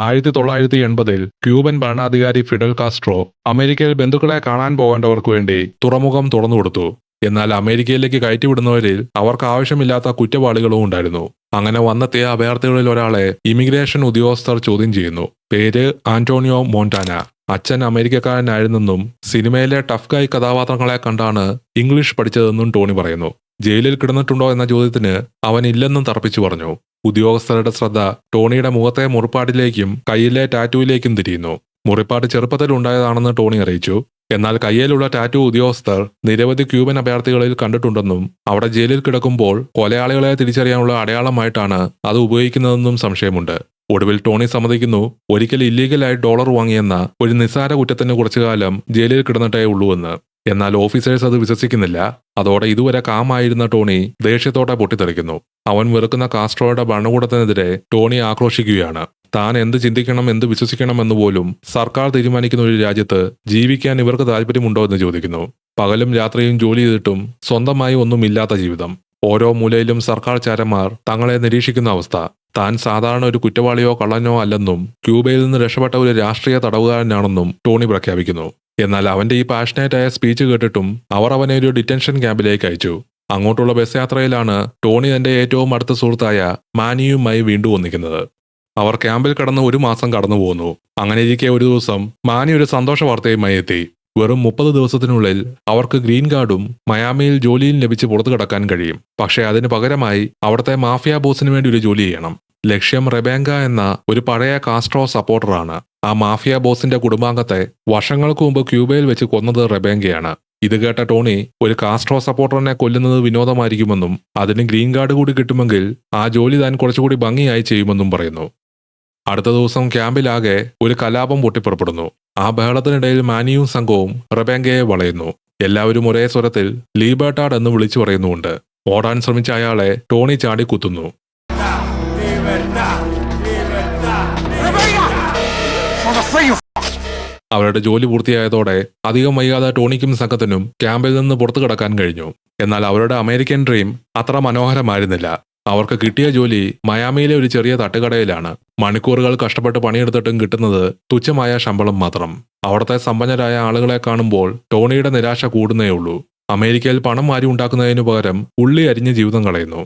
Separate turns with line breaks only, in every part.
1980-ൽ Cuban ഭരണാധികാരി Fidel Castro അമേരിക്കയിൽ ബന്ധുക്കളെ കാണാൻ പോകേണ്ടവർക്ക് വേണ്ടി തുറമുഖം തുറന്നുകൊടുത്തു. എന്നാൽ അമേരിക്കയിലേക്ക് കയറ്റിവിടുന്നവരിൽ അവർക്ക് ആവശ്യമില്ലാത്ത കുറ്റവാളികളും ഉണ്ടായിരുന്നു. അങ്ങനെ വന്നെത്തിയ അഭയാർത്ഥികളിൽ ഒരാളെ ഇമിഗ്രേഷൻ ഉദ്യോഗസ്ഥർ ചോദ്യം ചെയ്യുന്നു. പേര് ആന്റോണിയോ മോണ്ടാന. അച്ഛൻ അമേരിക്കക്കാരനായിരുന്നെന്നും സിനിമയിലെ ടഫ് ഗായ് കഥാപാത്രങ്ങളെ കണ്ടാണ് ഇംഗ്ലീഷ് പഠിച്ചതെന്നും ടോണി പറയുന്നു. ജയിലിൽ കിടന്നിട്ടുണ്ടോ എന്ന ചോദ്യത്തിന് അവൻ ഇല്ലെന്നും തറപ്പിച്ചു പറഞ്ഞു. ഉദ്യോഗസ്ഥരുടെ ശ്രദ്ധ ടോണിയുടെ മുഖത്തെ മുറിപ്പാടിലേക്കും കയ്യിലെ ടാറ്റൂയിലേക്കും തിരിയുന്നു. മുറിപ്പാട് ചെറുപ്പത്തിൽ ഉണ്ടായതാണെന്ന് ടോണി അറിയിച്ചു. എന്നാൽ കയ്യിലുള്ള ടാറ്റു ഉദ്യോഗസ്ഥർ നിരവധി ക്യൂബൻ അഭയാർത്ഥികളിൽ കണ്ടിട്ടുണ്ടെന്നും അവിടെ ജയിലിൽ കിടക്കുമ്പോൾ കൊലയാളികളെ തിരിച്ചറിയാനുള്ള അടയാളമായിട്ടാണ് അത് ഉപയോഗിക്കുന്നതെന്നും സംശയമുണ്ട്. ഒടുവിൽ ടോണി സമ്മതിക്കുന്നു, ഒരിക്കൽ ഇല്ലീഗലായി ഡോളർ വാങ്ങിയെന്ന ഒരു നിസ്സാര കുറ്റത്തിന് കുറച്ചുകാലം ജയിലിൽ കിടന്നിട്ടേ ഉള്ളൂവെന്ന്. എന്നാൽ ഓഫീസേഴ്സ് അത് വിശ്വസിക്കുന്നില്ല. അതോടെ ഇതുവരെ കാമായിരുന്ന ടോണി ദേഷ്യത്തോടെ പൊട്ടിത്തെറിക്കുന്നു. അവൻ വെറുക്കുന്ന കാസ്ട്രോയുടെ ഭരണകൂടത്തിനെതിരെ ടോണി ആക്രോശിക്കുകയാണ്. താൻ എന്ത് ചിന്തിക്കണം, എന്ത് വിശ്വസിക്കണമെന്ന് പോലും സർക്കാർ തീരുമാനിക്കുന്ന ഒരു രാജ്യത്ത് ജീവിക്കാൻ ഇവർക്ക് താല്പര്യമുണ്ടോ എന്ന് ചോദിക്കുന്നു. പകലും രാത്രിയും ജോലി ചെയ്തിട്ടും സ്വന്തമായി ഒന്നുമില്ലാത്ത ജീവിതം. ഓരോ മൂലയിലും സർക്കാർ ചാരന്മാർ തങ്ങളെ നിരീക്ഷിക്കുന്ന അവസ്ഥ. താൻ സാധാരണ ഒരു കുറ്റവാളിയോ കള്ളനോ അല്ലെന്നും ക്യൂബയിൽ നിന്ന് രക്ഷപ്പെട്ട ഒരു രാഷ്ട്രീയ തടവുകാരനാണെന്നും ടോണി പ്രഖ്യാപിക്കുന്നു. എന്നാൽ അവന്റെ ഈ പാഷനേറ്റായ സ്പീച്ച് കേട്ടിട്ടും അവർ അവനെ ഒരു ഡിറ്റൻഷൻ ക്യാമ്പിലേക്ക് അയച്ചു. അങ്ങോട്ടുള്ള ബസ് യാത്രയിലാണ് ടോണി തന്റെ ഏറ്റവും അടുത്ത സുഹൃത്തായ മാനിയുമായി വീണ്ടും ഒന്നിക്കുന്നത്. അവർ ക്യാമ്പിൽ കടന്ന് 1 മാസം കടന്നു പോകുന്നു. അങ്ങനെയിരിക്കെ ഒരു ദിവസം മാനി ഒരു സന്തോഷ വാർത്തയുമായി എത്തി. വെറും 30 ദിവസത്തിനുള്ളിൽ അവർക്ക് ഗ്രീൻ കാർഡും മയാമിയിൽ ജോലിയും ലഭിച്ച് പുറത്തു കടക്കാൻ കഴിയും. പക്ഷേ അതിന് പകരമായി അവിടുത്തെ മാഫിയ ബോസിന് വേണ്ടി ഒരു ജോലി ചെയ്യണം. ലക്ഷ്യം റെബേങ്ക എന്ന ഒരു പഴയ കാസ്ട്രോ സപ്പോർട്ടറാണ്. ആ മാഫിയ ബോസിന്റെ കുടുംബാംഗത്തെ വർഷങ്ങൾക്ക് മുമ്പ് ക്യൂബയിൽ വെച്ച് കൊന്നത് റെബേങ്കയാണ്. ഇത് കേട്ട ടോണി ഒരു കാസ്ട്രോ സപ്പോർട്ടറിനെ കൊല്ലുന്നത് വിനോദമായിരിക്കുമെന്നും അതിന് ഗ്രീൻ കാർഡ് കൂടി കിട്ടുമെങ്കിൽ ആ ജോലി താൻ കുറച്ചുകൂടി ഭംഗിയായി ചെയ്യുമെന്നും പറയുന്നു. അടുത്ത ദിവസം ക്യാമ്പിലാകെ ഒരു കലാപം പൊട്ടിപ്പുറപ്പെടുന്നു. ആ ബഹളത്തിനിടയിൽ മാനിയും സംഘവും റെബേങ്കയെ വളയുന്നു. എല്ലാവരും ഒരേ സ്വരത്തിൽ ലീബർട്ടാഡ് എന്ന് വിളിച്ചു പറയുന്നുമുണ്ട്. ഓടാൻ ശ്രമിച്ച അയാളെ ടോണി ചാടി കുത്തുന്നു. അവരുടെ ജോലി പൂർത്തിയായതോടെ അധികം വൈകാതെ ടോണിക്കും സംഘത്തിനും ക്യാമ്പിൽ നിന്ന് പുറത്തു കടക്കാൻ കഴിഞ്ഞു. എന്നാൽ അവരുടെ അമേരിക്കൻ ഡ്രീം അത്ര മനോഹരമായിരുന്നില്ല. അവർക്ക് കിട്ടിയ ജോലി മയാമിയിലെ ഒരു ചെറിയ തട്ടുകടയിലാണ്. മണിക്കൂറുകൾ കഷ്ടപ്പെട്ട് പണിയെടുത്തിട്ടും കിട്ടുന്നത് തുച്ഛമായ ശമ്പളം മാത്രം. അവിടുത്തെ സമ്പന്നരായ ആളുകളെ കാണുമ്പോൾ ടോണിയുടെ നിരാശ കൂടുന്നേയുള്ളൂ. അമേരിക്കയിൽ പണം വാരി ഉണ്ടാക്കുന്നതിനു പകരം ഉള്ളി അരിഞ്ഞ് ജീവിതം കളയുന്നു.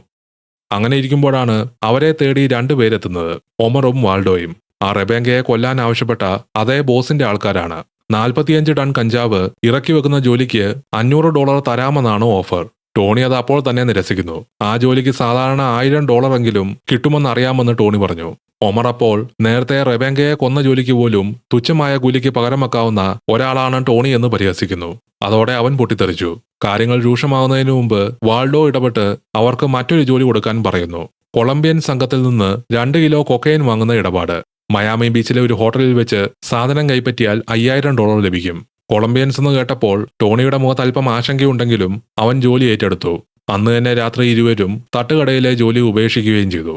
അങ്ങനെ ഇരിക്കുമ്പോഴാണ് അവരെ തേടി 2 പേരെത്തുന്നത്, ഒമറും വാൾഡോയും. ആ റെബേങ്കയെ കൊല്ലാൻ ആവശ്യപ്പെട്ട അതേ ബോസിന്റെ ആൾക്കാരാണ്. 45 ടൺ കഞ്ചാവ് ഇറക്കി വെക്കുന്ന ജോലിക്ക് $500 തരാമെന്നാണ് ഓഫർ. ടോണി അത് അപ്പോൾ തന്നെ നിരസിക്കുന്നു. ആ ജോലിക്ക് സാധാരണ $1000 കിട്ടുമെന്ന് അറിയാമെന്ന് ടോണി പറഞ്ഞു. ഒമർ അപ്പോൾ നേരത്തെ റെബേങ്കയെ കൊന്ന ജോലിക്ക് പോലും തുച്ഛമായ കൂലിക്ക് പകരം വെക്കാവുന്ന ഒരാളാണ് ടോണി എന്ന് പരിഹസിക്കുന്നു. അതോടെ അവൻ പൊട്ടിത്തെറിച്ചു. കാര്യങ്ങൾ രൂക്ഷമാകുന്നതിന് മുമ്പ് വാൾഡോ ഇടപെട്ട് അവർക്ക് മറ്റൊരു ജോലി കൊടുക്കാൻ പറയുന്നു. കൊളംബിയൻ സംഘത്തിൽ നിന്ന് 2 കിലോ കൊക്കൈൻ വാങ്ങുന്ന ഇടപാട്. മയാമി ബീച്ചിലെ ഒരു ഹോട്ടലിൽ വെച്ച് സാധനം കൈപ്പറ്റിയാൽ $5000 ലഭിക്കും. കൊളംബിയൻസ് എന്ന് കേട്ടപ്പോൾ ടോണിയുടെ മുഖത്ത് അല്പം ആശങ്കയുണ്ടെങ്കിലും അവൻ ജോലി ഏറ്റെടുത്തു. അന്ന് തന്നെ രാത്രി ഇരുവരും തട്ടുകടയിലെ ജോലി ഉപേക്ഷിക്കുകയും ചെയ്തു.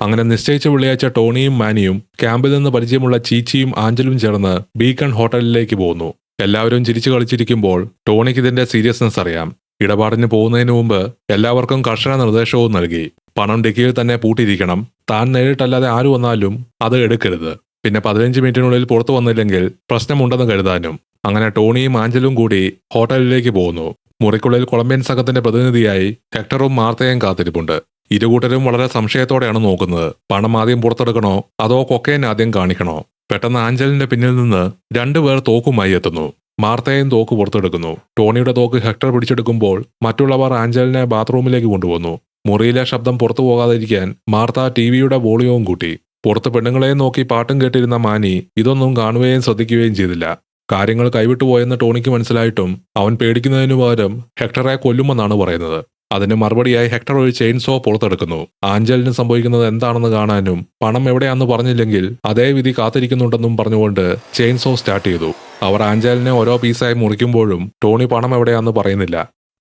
അങ്ങനെ നിശ്ചയിച്ച വെള്ളിയാഴ്ച ടോണിയും മാനിയും ക്യാമ്പിൽ നിന്ന് പരിചയമുള്ള ചീച്ചിയും ആഞ്ചലും ചേർന്ന് ബീക്കൺ ഹോട്ടലിലേക്ക് പോകുന്നു. എല്ലാവരും ചിരിച്ചു കളിച്ചിരിക്കുമ്പോൾ ടോണിക്ക് ഇതിന്റെ സീരിയസ്നെസ് അറിയാം. ഇടപാടിന് പോകുന്നതിന് മുമ്പ് എല്ലാവർക്കും കർശന നിർദ്ദേശവും നൽകി. പണം ഡിക്കിയിൽ തന്നെ പൂട്ടിയിരിക്കണം. താൻ നേരിട്ടല്ലാതെ ആര് വന്നാലും അത് എടുക്കരുത്. പിന്നെ 15 മിനിറ്റിനുള്ളിൽ പുറത്തു വന്നില്ലെങ്കിൽ പ്രശ്നമുണ്ടെന്ന് കരുതാനും. അങ്ങനെ ടോണിയും ആഞ്ചലും കൂടി ഹോട്ടലിലേക്ക് പോകുന്നു. മുറിക്കുള്ളിൽ കൊളംബിയൻ സംഘത്തിന്റെ പ്രതിനിധിയായി ഹെക്ടറും മാർത്തയും കാത്തിരിപ്പുണ്ട്. ഇരുകൂട്ടരും വളരെ സംശയത്തോടെയാണ് നോക്കുന്നത്. പണം ആദ്യം പുറത്തെടുക്കണോ അതോ കൊക്കൈൻ ആദ്യം കാണിക്കണോ? പെട്ടെന്ന് ആഞ്ചലിന്റെ പിന്നിൽ നിന്ന് 2 പേർ തോക്കുമായി എത്തുന്നു. മാർത്തയും തോക്ക് പുറത്തെടുക്കുന്നു. ടോണിയുടെ തോക്ക് ഹെക്ടർ പിടിച്ചെടുക്കുമ്പോൾ മറ്റുള്ളവർ ആഞ്ചലിനെ ബാത്റൂമിലേക്ക് കൊണ്ടുവന്നു. മുറിയിലെ ശബ്ദം പുറത്തു പോകാതിരിക്കാൻ മാർത്ത ടിവിയുടെ വോളിയവും കൂട്ടി. പുറത്ത് പെണ്ണുങ്ങളെയും നോക്കി പാട്ടും കേട്ടിരുന്ന മാനി ഇതൊന്നും കാണുകയും ശ്രദ്ധിക്കുകയും ചെയ്തില്ല. കാര്യങ്ങൾ കൈവിട്ടുപോയെന്ന് ടോണിക്ക് മനസ്സിലായിട്ടും അവൻ പേടിക്കുന്നതിനു പകരം ഹെക്ടറെ കൊല്ലുമെന്നാണ് പറയുന്നത്. അതിന് മറുപടിയായി ഹെക്ടർ ഒരു ചെയിൻസോ പുറത്തെടുക്കുന്നു. ആഞ്ചലിന് സംഭവിക്കുന്നത് എന്താണെന്ന് കാണാനും പണം എവിടെയാണെന്ന് പറഞ്ഞില്ലെങ്കിൽ അതേ വിധി കാത്തിരിക്കുന്നുണ്ടെന്നും പറഞ്ഞുകൊണ്ട് ചെയിൻസോ സ്റ്റാർട്ട് ചെയ്തു. അവർ ആഞ്ചലിനെ ഓരോ പീസായി മുറിക്കുമ്പോഴും ടോണി പണം എവിടെയാണെന്ന് പറയുന്നില്ല.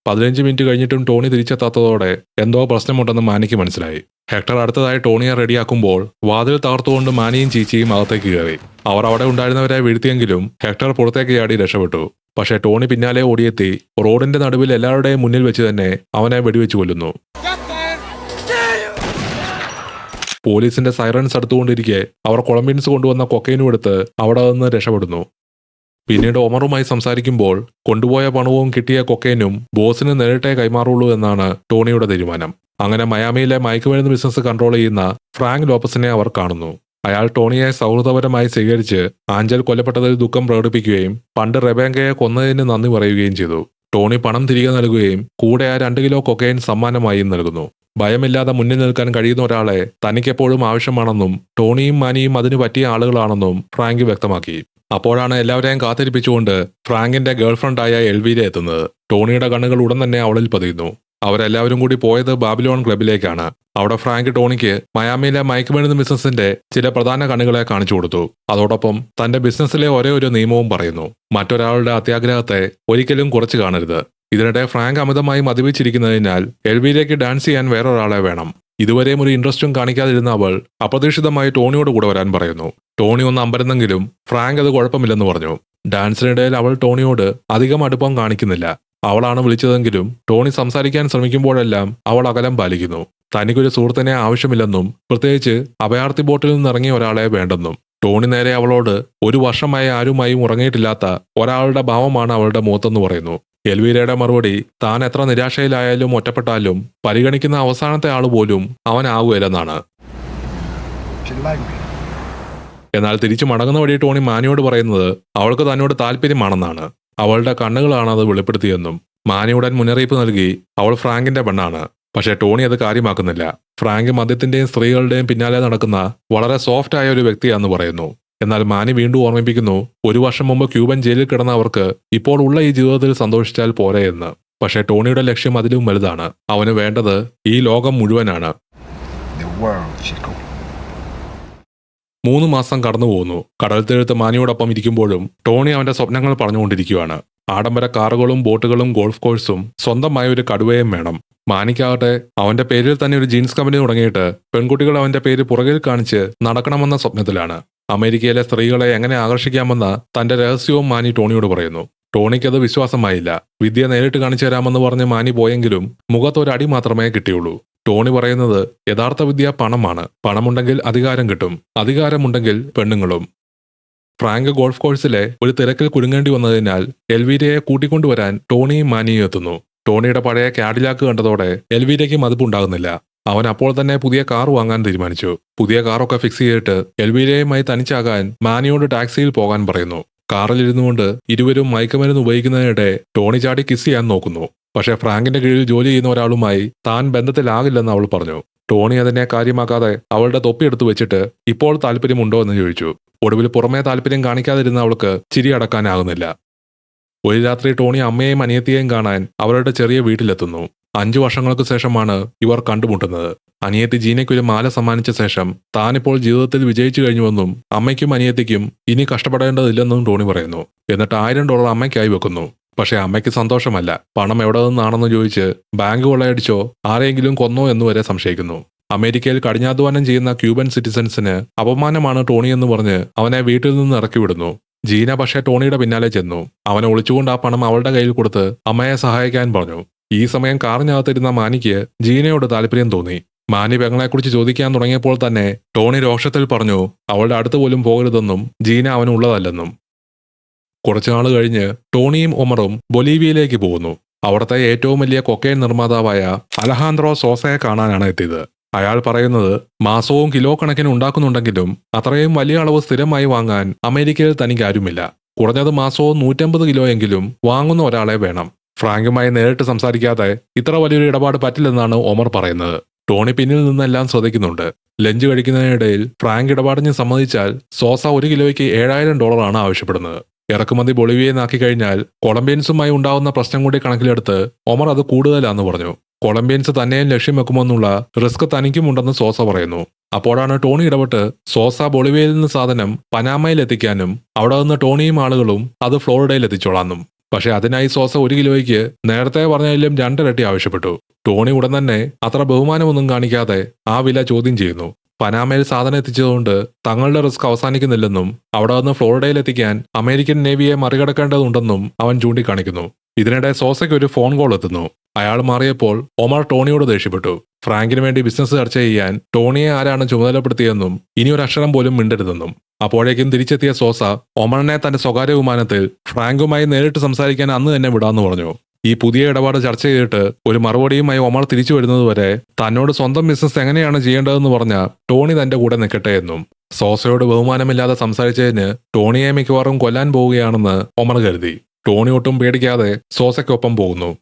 15 മിനിറ്റ് കഴിഞ്ഞിട്ടും ടോണി തിരിച്ചെത്താത്തതോടെ എന്തോ പ്രശ്നമുണ്ടെന്ന് മാനിക്ക് മനസ്സിലായി. ഹെക്ടർ അടുത്തതായി ടോണിയെ റെഡിയാക്കുമ്പോൾ വാതിൽ തകർത്തുകൊണ്ട് മാനിയും ചീച്ചിയും അകത്തേക്ക് കയറി. അവർ അവിടെ ഉണ്ടായിരുന്നവരെ വീഴ്ത്തിയെങ്കിലും ഹെക്ടർ പുറത്തേക്ക് ചാടി രക്ഷപ്പെട്ടു. പക്ഷേ ടോണി പിന്നാലെ ഓടിയെത്തി റോഡിന്റെ നടുവിൽ എല്ലാവരുടെയും മുന്നിൽ വെച്ച് തന്നെ അവനെ വെടിവെച്ച് കൊല്ലുന്നു. പോലീസിന്റെ സൈറൻസ് അടുത്തുകൊണ്ടിരിക്കെ അവർ കൊളംബിയൻസ് കൊണ്ടുവന്ന കൊക്കൈനും എടുത്ത് അവിടെ നിന്ന് രക്ഷപ്പെടുന്നു. പിന്നീട് ഒമറുമായി സംസാരിക്കുമ്പോൾ കൊണ്ടുപോയ പണവും കിട്ടിയ കൊക്കൈനും ബോസിന് നേരിട്ടേ കൈമാറുള്ളൂ എന്നാണ് ടോണിയുടെ തീരുമാനം. അങ്ങനെ മയാമിയിലെ മയക്കുമരുന്ന് ബിസിനസ് കൺട്രോൾ ചെയ്യുന്ന ഫ്രാങ്ക് ലോപ്പസിനെ അവർ കാണുന്നു. അയാൾ ടോണിയെ സൗഹൃദപരമായി സ്വീകരിച്ച് ആഞ്ചൽ കൊല്ലപ്പെട്ടതിൽ ദുഃഖം പ്രകടിപ്പിക്കുകയും പണ്ട് റെബേങ്കയെ കൊന്നതിന് നന്ദി പറയുകയും ചെയ്തു. ടോണി പണം തിരികെ നൽകുകയും കൂടെ ആ 2 കിലോ കൊക്കൈൻ സമ്മാനമായി നൽകുന്നു. ഭയമില്ലാതെ മുന്നിൽ നിൽക്കാൻ കഴിയുന്ന ഒരാളെ തനിക്കെപ്പോഴും ആവശ്യമാണെന്നും ടോണിയും മാനിയും അതിനു പറ്റിയ ആളുകളാണെന്നും ഫ്രാങ്ക് വ്യക്തമാക്കി. അപ്പോഴാണ് എല്ലാവരെയും കാത്തിരിപ്പിച്ചുകൊണ്ട് ഫ്രാങ്കിന്റെ ഗേൾഫ്രണ്ടായ എൽവീര എത്തുന്നത്. ടോണിയുടെ കണ്ണുകൾ ഉടൻ തന്നെ അവളിൽ പതിയുന്നു. അവരെല്ലാവരും കൂടി പോയത് ബാബിലോൺ ക്ലബിലേക്കാണ്. അവിടെ ഫ്രാങ്ക് ടോണിക്ക് മയാമിയിലെ മയക്കുമരുന്ന് ബിസിനസിന്റെ ചില പ്രധാന കണ്ണുകളെ കാണിച്ചു കൊടുത്തു. അതോടൊപ്പം തന്റെ ബിസിനസ്സിലെ ഒരേ ഒരു നിയമവും പറയുന്നു: മറ്റൊരാളുടെ അത്യാഗ്രഹത്തെ ഒരിക്കലും കുറച്ചു കാണരുത്. ഇതിനിടെ ഫ്രാങ്ക് അമിതമായി മദ്യപിച്ചിരിക്കുന്നതിനാൽ എൽവീരയ്ക്ക് ഡാൻസ് ചെയ്യാൻ വേറൊരാളെ വേണം. ഇതുവരെയും ഒരു ഇൻട്രസ്റ്റും കാണിക്കാതിരുന്ന അവൾ അപ്രതീക്ഷിതമായി ടോണിയോട് കൂടെ വരാൻ പറയുന്നു. ടോണി ഒന്ന് അമ്പരന്നെങ്കിലും ഫ്രാങ്ക് അത് കുഴപ്പമില്ലെന്ന് പറഞ്ഞു. ഡാൻസിനിടയിൽ അവൾ ടോണിയോട് അധികം അടുപ്പം കാണിക്കുന്നില്ല. അവളാണ് വിളിച്ചതെങ്കിലും ടോണി സംസാരിക്കാൻ ശ്രമിക്കുമ്പോഴെല്ലാം അവൾ അകലം പാലിക്കുന്നു. തനിക്കൊരു സുഹൃത്തിനെ ആവശ്യമില്ലെന്നും പ്രത്യേകിച്ച് അഭയാർത്ഥി ബോട്ടിൽ നിന്നിറങ്ങിയ ഒരാളെ വേണ്ടെന്നും. ടോണി നേരെ അവളോട് 1 വർഷമായി ആരുമായും ഉറങ്ങിയിട്ടില്ലാത്ത ഒരാളുടെ ഭാവമാണ് അവളുടെ മുഖത്തെന്ന് പറയുന്നു. എൽവീരയുടെ മറുപടി താൻ എത്ര നിരാശയിലായാലും ഒറ്റപ്പെട്ടാലും പരിഗണിക്കുന്ന അവസാനത്തെ ആളുപോലും അവനാകുകയില്ലെന്നാണ്. എന്നാൽ തിരിച്ചു മടങ്ങുന്ന വഴി ടോണി മാനിയോട് പറയുന്നത് അവൾക്ക് തന്നോട് താല്പര്യമാണെന്നാണ്. അവളുടെ കണ്ണുകളാണ് അത് വെളിപ്പെടുത്തിയെന്നും. മാനിയുടൻ മുന്നറിയിപ്പ് നൽകി അവൾ ഫ്രാങ്കിന്റെ പെണ്ണാണ്. പക്ഷേ ടോണി അത് കാര്യമാക്കുന്നില്ല. ഫ്രാങ്ക് മദ്യത്തിന്റെയും സ്ത്രീകളുടെയും പിന്നാലെ നടക്കുന്ന വളരെ സോഫ്റ്റ് ആയ ഒരു വ്യക്തിയാണെന്ന് പറയുന്നു. എന്നാൽ മാനി വീണ്ടും ഓർമ്മിപ്പിക്കുന്നു 1 വർഷം മുമ്പ് ക്യൂബൻ ജയിലിൽ കിടന്ന അവർക്ക് ഇപ്പോൾ ഉള്ള ഈ ജീവിതത്തിൽ സന്തോഷിച്ചാൽ പോരെ എന്ന്. പക്ഷേ ടോണിയുടെ ലക്ഷ്യം അതിലും വലുതാണ്. അവന് വേണ്ടത് ഈ ലോകം മുഴുവനാണ്. 3 മാസം കടന്നു പോകുന്നു. കടൽ തീരത്ത് മാനിയോടൊപ്പം ഇരിക്കുമ്പോഴും ടോണി അവന്റെ സ്വപ്നങ്ങൾ പറഞ്ഞുകൊണ്ടിരിക്കുകയാണ്. ആഡംബര കാറുകളും ബോട്ടുകളും ഗോൾഫ് കോഴ്സും സ്വന്തമായ ഒരു കടുവയും വേണം. മാനിക്കാകട്ടെ അവന്റെ പേരിൽ തന്നെ ഒരു ജീൻസ് കമ്പനി തുടങ്ങിയിട്ട് പെൺകുട്ടികൾ അവന്റെ പേര് പുറകിൽ കാണിച്ച് നടക്കണമെന്ന സ്വപ്നത്തിലാണ്. അമേരിക്കയിലെ സ്ത്രീകളെ എങ്ങനെ ആകർഷിക്കാമെന്ന തന്റെ രഹസ്യവും മാനി ടോണിയോട് പറയുന്നു. ടോണിക്കത് വിശ്വാസമായില്ല. വിദ്യ നേരിട്ട് കാണിച്ചു തരാമെന്ന് പറഞ്ഞ് മാനി പോയെങ്കിലും മുഖത്തൊരടി മാത്രമേ കിട്ടിയുള്ളൂ. ടോണി പറയുന്നത് യഥാർത്ഥ വിദ്യ പണമാണ്. പണമുണ്ടെങ്കിൽ അധികാരം കിട്ടും. അധികാരമുണ്ടെങ്കിൽ പെണ്ണുങ്ങളും. ഫ്രാങ്ക് ഗോൾഫ് കോഴ്സിലെ ഒരു തിരക്കിൽ കുടുങ്ങേണ്ടി വന്നതിനാൽ എൽവീരയെ കൂട്ടിക്കൊണ്ടുവരാൻ ടോണിയും മാനിയും എത്തുന്നു. ടോണിയുടെ പഴയ കാഡിലാക്ക് കണ്ടതോടെ എൽവീരയ്ക്ക് മതിപ്പുണ്ടാകുന്നില്ല. അവൻ അപ്പോൾ തന്നെ പുതിയ കാർ വാങ്ങാൻ തീരുമാനിച്ചു. പുതിയ കാറൊക്കെ ഫിക്സ് ചെയ്തിട്ട് എൽവീരയുമായി തനിച്ചാകാൻ മാനിയോട് ടാക്സിയിൽ പോകാൻ പറയുന്നു. കാറിലിരുന്നുകൊണ്ട് ഇരുവരും മയക്കുമരുന്ന് ഉപയോഗിക്കുന്നതിനിടെ ടോണി ചാടി കിസ് ചെയ്യാൻ നോക്കുന്നു. പക്ഷേ ഫ്രാങ്കിന്റെ കീഴിൽ ജോലി ചെയ്യുന്ന ഒരാളുമായി താൻ ബന്ധത്തിലാകില്ലെന്ന് അവൾ പറഞ്ഞു. ടോണി അതിനെ കാര്യമാക്കാതെ അവളുടെ തൊപ്പി എടുത്തു വെച്ചിട്ട് ഇപ്പോൾ താല്പര്യമുണ്ടോ എന്ന് ചോദിച്ചു. ഒടുവിൽ പുറമേ താല്പര്യം കാണിക്കാതിരുന്ന അവൾക്ക് ചിരി അടക്കാനാകുന്നില്ല. ഒരു രാത്രി ടോണി അമ്മയെയും അനിയത്തിയെയും കാണാൻ അവരുടെ ചെറിയ വീട്ടിലെത്തുന്നു. 5 വർഷങ്ങൾക്ക് ശേഷമാണ് ഇവർ കണ്ടുമുട്ടുന്നത്. അനിയത്തി ജീനയ്ക്കൊരു മാല സമ്മാനിച്ച ശേഷം താനിപ്പോൾ ജീവിതത്തിൽ വിജയിച്ചു കഴിഞ്ഞുവെന്നും അമ്മയ്ക്കും അനിയത്തിക്കും ഇനി കഷ്ടപ്പെടേണ്ടതില്ലെന്നും ടോണി പറയുന്നു. എന്നിട്ട് $1000 അമ്മയ്ക്കായി വെക്കുന്നു. പക്ഷേ അമ്മയ്ക്ക് സന്തോഷമല്ല. പണം എവിടെ നിന്നാണെന്ന് ചോദിച്ച് ബാങ്ക് കൊള്ളയടിച്ചോ ആരെയെങ്കിലും കൊന്നോ എന്നുവരെ സംശയിക്കുന്നു. അമേരിക്കയിൽ കഠിനാധ്വാനം ചെയ്യുന്ന ക്യൂബൻ സിറ്റിസൺസിന് അപമാനമാണ് ടോണി എന്ന് പറഞ്ഞ് അവനെ വീട്ടിൽ നിന്ന് ഇറക്കിവിടുന്നു. ജീന പക്ഷേ ടോണിയുടെ പിന്നാലെ ചെന്നു. അവനെ ഒളിച്ചുകൊണ്ട് ആ പണം അവളുടെ കയ്യിൽ കൊടുത്ത് അമ്മയെ സഹായിക്കാൻ പറഞ്ഞു. ഈ സമയം കാറിനകത്തിരുന്ന മാനിക്ക് ജീനയോട് താല്പര്യം തോന്നി. മാനി പെങ്ങളെക്കുറിച്ച് ചോദിക്കാൻ തുടങ്ങിയപ്പോൾ തന്നെ ടോണി രോഷത്തിൽ പറഞ്ഞു അവളുടെ അടുത്ത് പോലും പോകരുതെന്നും ജീന അവനുള്ളതല്ലെന്നും. കുറച്ചുനാൾ കഴിഞ്ഞ് ടോണിയും ഒമറും ബൊലീവിയയിലേക്ക് പോകുന്നു. അവിടുത്തെ ഏറ്റവും വലിയ കൊക്കൈൻ നിർമ്മാതാവായ അലഹാൻദ്രോ സോസയെ കാണാനാണ് എത്തിയത്. അയാൾ പറയുന്നത് മാസവും കിലോ കണക്കിന് ഉണ്ടാക്കുന്നുണ്ടെങ്കിലും അത്രയും വലിയ അളവ് സ്ഥിരമായി വാങ്ങാൻ അമേരിക്കയിൽ തനിക്ക് ആരുമില്ല. കുറഞ്ഞത് മാസവും 150 കിലോ എങ്കിലും വാങ്ങുന്ന ഒരാളെ വേണം. ഫ്രാങ്കുമായി നേരിട്ട് സംസാരിക്കാതെ ഇത്ര വലിയൊരു ഇടപാട് പറ്റില്ലെന്നാണ് ഒമർ പറയുന്നത്. ടോണി പിന്നിൽ നിന്നെല്ലാം ശ്രദ്ധിക്കുന്നുണ്ട്. ലഞ്ച് കഴിക്കുന്നതിനിടയിൽ ഫ്രാങ്ക് ഇടപാടിന് സമ്മതിച്ചാൽ സോസ 1 കിലോയ്ക്ക് $7000 ആവശ്യപ്പെടുന്നത്. ഇറക്കുമതി ബൊളിവിയയിൽ നിന്നാക്കി കഴിഞ്ഞാൽ കൊളംബിയൻസുമായി ഉണ്ടാവുന്ന പ്രശ്നം കൂടി കണക്കിലെടുത്ത് ഒമർ അത് കൂടുതലാന്ന് പറഞ്ഞു. കൊളംബിയൻസ് തന്നെയും ലക്ഷ്യം വെക്കുമെന്നുള്ള റിസ്ക് തനിക്കുമുണ്ടെന്ന് സോസ പറയുന്നു. അപ്പോഴാണ് ടോണി ഇടപെട്ട് സോസ ബൊളിവിയയിൽ നിന്ന് സാധനം പനാമയിൽ എത്തിക്കാനും അവിടെ നിന്ന് ടോണിയും ആളുകളും അത് ഫ്ലോറിഡയിൽ എത്തിച്ചോളാന്നും. പക്ഷെ അതിനായി സോസ 1 കിലോയ്ക്ക് നേരത്തെ പറഞ്ഞതിലും 2 ഇരട്ടി ആവശ്യപ്പെട്ടു. ടോണി ഉടൻ തന്നെ അത്ര ബഹുമാനമൊന്നും കാണിക്കാതെ ആ വില ചോദ്യം ചെയ്യുന്നു. പനാമയിൽ സാധനം എത്തിച്ചതുകൊണ്ട് തങ്ങളുടെ റിസ്ക് അവസാനിക്കുന്നില്ലെന്നും അവിടെ നിന്ന് ഫ്ലോറിഡയിൽ എത്തിക്കാൻ അമേരിക്കൻ നേവിയെ മറികടക്കേണ്ടതുണ്ടെന്നും അവൻ ചൂണ്ടിക്കാണിക്കുന്നു. ഇതിനിടെ സോസയ്ക്ക് ഒരു ഫോൺ കോൾ എത്തുന്നു. അയാൾ മാറിയപ്പോൾ ഒമർ ടോണിയോട് ദേഷ്യപ്പെട്ടു. ഫ്രാങ്കിന് വേണ്ടി ബിസിനസ് ചർച്ച ചെയ്യാൻ ടോണിയെ ആരാണ് ചുമതലപ്പെടുത്തിയെന്നും ഇനി ഒരു അക്ഷരം പോലും മിണ്ടരുതെന്നും. അപ്പോഴേക്കും തിരിച്ചെത്തിയ സോസ ഒമറിനെ തന്റെ സ്വകാര്യ വിമാനത്തിൽ ഫ്രാങ്കുമായി നേരിട്ട് സംസാരിക്കാൻ അന്ന് തന്നെ വിടാന്ന് പറഞ്ഞു. ഈ പുതിയ ഇടപാട് ചർച്ച ചെയ്തിട്ട് ഒരു മറുപടിയുമായി ഒമർ തിരിച്ചു വരുന്നതുവരെ തന്നോട് സ്വന്തം ബിസിനസ് എങ്ങനെയാണ് ചെയ്യേണ്ടതെന്ന് പറഞ്ഞ ടോണി തന്റെ കൂടെ നിൽക്കട്ടെ എന്നും. സോസയോട് ബഹുമാനമില്ലാതെ സംസാരിച്ചതിന് ടോണിയെ മിക്കവാറും കൊല്ലാൻ പോവുകയാണെന്ന് ഒമർ കരുതി. ടോണി ഒട്ടും പേടിക്കാതെ സോസയ്ക്കൊപ്പം പോകുന്നു.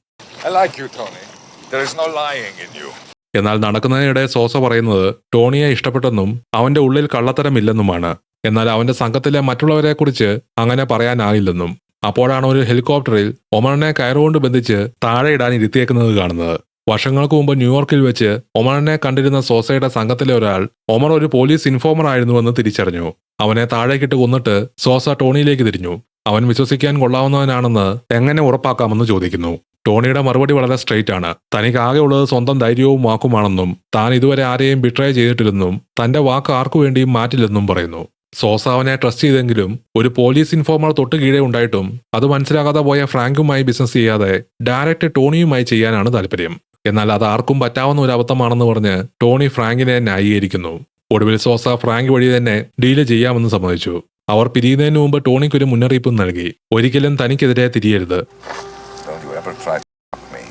I like you, Tony. There is no lying in you.
എന്നാൽ നടക്കുന്നതിനിടെ സോസ പറയുന്നത് ടോണിയെ ഇഷ്ടപ്പെട്ടെന്നും അവന്റെ ഉള്ളിൽ കള്ളത്തരമില്ലെന്നുമാണ്. എന്നാൽ അവന്റെ സംഘത്തിലെ മറ്റുള്ളവരെക്കുറിച്ച് അങ്ങനെ പറയാനാകില്ലെന്നും. അപ്പോഴാണ് ഒരു ഹെലികോപ്റ്ററിൽ ഒമറിനെ കയറുകൊണ്ട് ബന്ധിച്ച് താഴെ ഇടാൻ ഇരുത്തിയേക്കുന്നത് കാണുന്നത്. വർഷങ്ങൾക്ക് മുമ്പ് ന്യൂയോർക്കിൽ വെച്ച് ഒമറിനെ കണ്ടിരുന്ന സോസയുടെ സംഘത്തിലെ ഒരാൾ ഒമർ ഒരു പോലീസ് ഇൻഫോമർ ആയിരുന്നുവെന്ന് തിരിച്ചറിഞ്ഞു. അവനെ താഴേക്കിട്ട് കൊന്നിട്ട് സോസ ടോണിയിലേക്ക് തിരിഞ്ഞു. അവൻ വിശ്വസിക്കാൻ കൊള്ളാവുന്നവനാണെന്ന് എങ്ങനെ ഉറപ്പാക്കാമെന്ന് ചോദിക്കുന്നു. ടോണിയുടെ മറുപടി വളരെ സ്ട്രെയിറ്റ് ആണ്. തനിക്ക് ആകെയുള്ളത് സ്വന്തം ധൈര്യവും വാക്കുമാണെന്നും താൻ ഇതുവരെ ആരെയും ബിട്രേ ചെയ്തിട്ടില്ലെന്നും തന്റെ വാക്ക് ആർക്കു വേണ്ടിയും മാറ്റില്ലെന്നും പറയുന്നു. സോസ അവനെ ട്രസ്റ്റ് ചെയ്തെങ്കിലും ഒരു പോലീസ് ഇൻഫോമർ തൊട്ട് കീഴെ ഉണ്ടായിട്ടും അത് മനസ്സിലാകാതെ പോയ ഫ്രാങ്കുമായി ബിസിനസ് ചെയ്യാതെ ഡയറക്റ്റ് ടോണിയുമായി ചെയ്യാനാണ് താല്പര്യം. എന്നാൽ അത് ആർക്കും പറ്റാവുന്ന ഒരു അബദ്ധമാണെന്ന് പറഞ്ഞ് ടോണി ഫ്രാങ്കിനെ ന്യായീകരിക്കുന്നു. ഒടുവിൽ സോസ ഫ്രാങ്ക് വഴി തന്നെ ഡീല് ചെയ്യാമെന്ന് സമ്മതിച്ചു. അവർ പിരിയുന്നതിന് മുമ്പ് ടോണിക്കൊരു മുന്നറിയിപ്പും നൽകി. ഒരിക്കലും തനിക്കെതിരെ തിരിയരുത്.
Don't you ever try to fuck me.